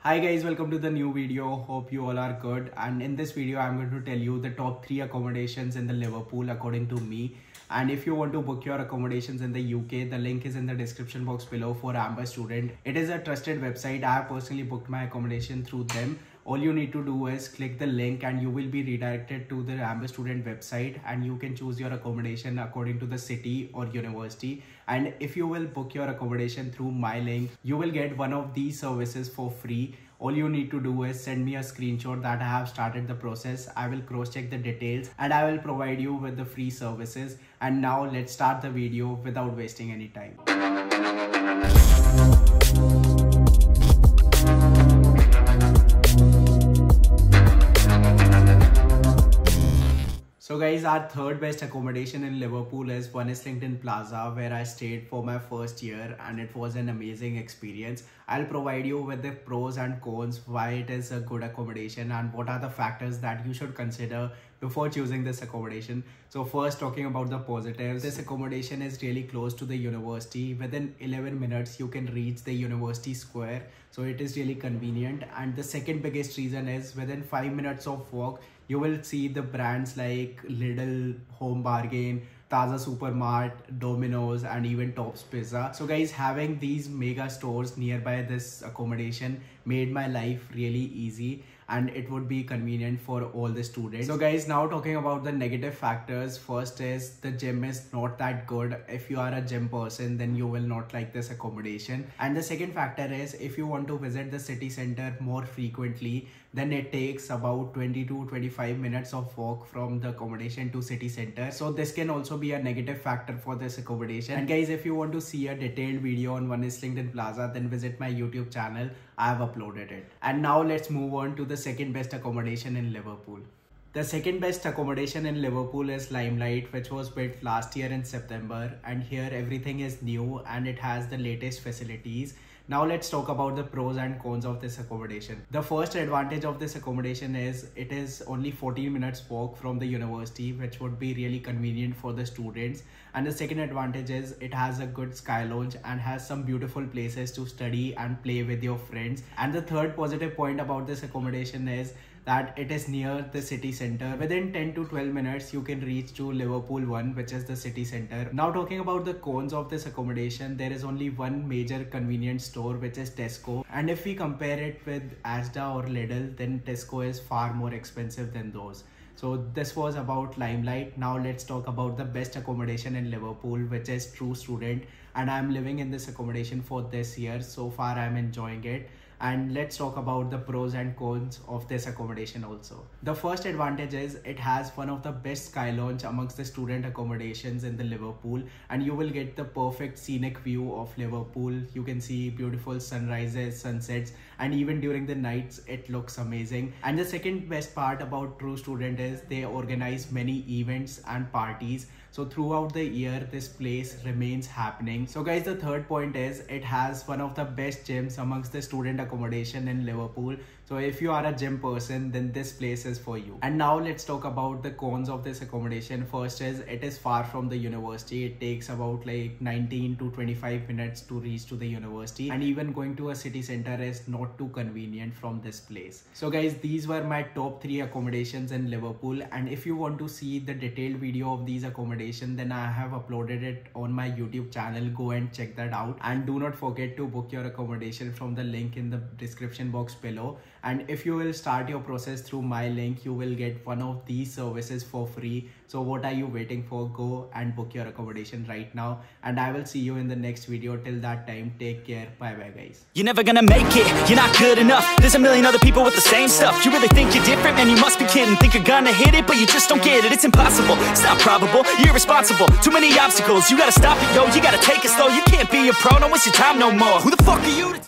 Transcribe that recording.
Hi guys, welcome to the new video. Hope you all are good. And in this video, I'm going to tell you the top 3 accommodations in the Liverpool according to me. And if you want to book your accommodations in the UK, the link is in the description box below for AmberStudent. It is a trusted website. I have personally booked my accommodation through them. All you need to do is click the link and you will be redirected to the AmberStudent website, and you can choose your accommodation according to the city or university. And if you will book your accommodation through my link, you will get one of these services for free. All you need to do is send me a screenshot that I have started the process. I will cross check the details and I will provide you with the free services. And now let's start the video without wasting any time. So guys, our third best accommodation in Liverpool is Islington Plaza, where I stayed for my first year, and it was an amazing experience. I'll provide you with the pros and cons, why it is a good accommodation and what are the factors that you should consider before choosing this accommodation. So first, talking about the positives, this accommodation is really close to the university. Within 11 minutes you can reach the university square, so it is really convenient. And the second biggest reason is within 5 minutes of walk you will see the brands like Lidl, Home Bargain, Plaza Supermart, Domino's, and even Tops Pizza. So guys, having these mega stores nearby this accommodation made my life really easy, and it would be convenient for all the students. So guys, now talking about the negative factors. First is the gym is not that good. If you are a gym person, then you will not like this accommodation. And the second factor is if you want to visit the city center more frequently, then it takes about 20 to 25 minutes of walk from the accommodation to city center. So this can also be a negative factor for this accommodation. And guys, if you want to see a detailed video on Islington Plaza, then visit my YouTube channel. I have uploaded it. And now let's move on to the second best accommodation in Liverpool. The second best accommodation in Liverpool is Limelight, which was built last year in September, and here everything is new and it has the latest facilities. Now let's talk about the pros and cons of this accommodation. The first advantage of this accommodation is it is only 14 minutes walk from the university, which would be really convenient for the students. And the second advantage is it has a good sky lounge and has some beautiful places to study and play with your friends. And the third positive point about this accommodation is that it is near the city center. Within 10 to 12 minutes you can reach to Liverpool 1, which is the city center. Now talking about the cons of this accommodation, there is only one major convenience store, which is Tesco. And if we compare it with Asda or Lidl, then Tesco is far more expensive than those. So this was about Limelight. Now let's talk about the best accommodation in Liverpool, which is True Student. And I'm living in this accommodation for this year. So far I'm enjoying it. And let's talk about the pros and cons of this accommodation also. The first advantage is it has one of the best sky lounge amongst the student accommodations in the Liverpool, and you will get the perfect scenic view of Liverpool. You can see beautiful sunrises, sunsets, and even during the nights it looks amazing. And the second best part about True Student is they organize many events and parties. So throughout the year, this place remains happening. So guys, the third point is it has one of the best gyms amongst the student accommodation in Liverpool. So if you are a gym person, then this place is for you. And now let's talk about the cons of this accommodation. First is it is far from the university. It takes about like 19 to 25 minutes to reach to the university. And even going to a city center is not too convenient from this place. So guys, these were my top 3 accommodations in Liverpool. And if you want to see the detailed video of these accommodations, then I have uploaded it on my YouTube channel. Go and check that out. And do not forget to book your accommodation from the link in the description box below. And if you will start your process through my link, you will get one of these services for free. So what are you waiting for? Go and book your accommodation right now. And I will see you in the next video. Till that time, take care. Bye bye guys. You're never gonna make it, you're not good enough. There's a million other people with the same stuff. You really think you're different? Man, you must be kidding. Think you're gonna hit it, but you just don't get it. It's impossible, it's not probable, you're irresponsible. Too many obstacles, you gotta stop it, yo. You gotta take it slow, you can't be a pro. Don't waste your time no more. Who the fuck are you to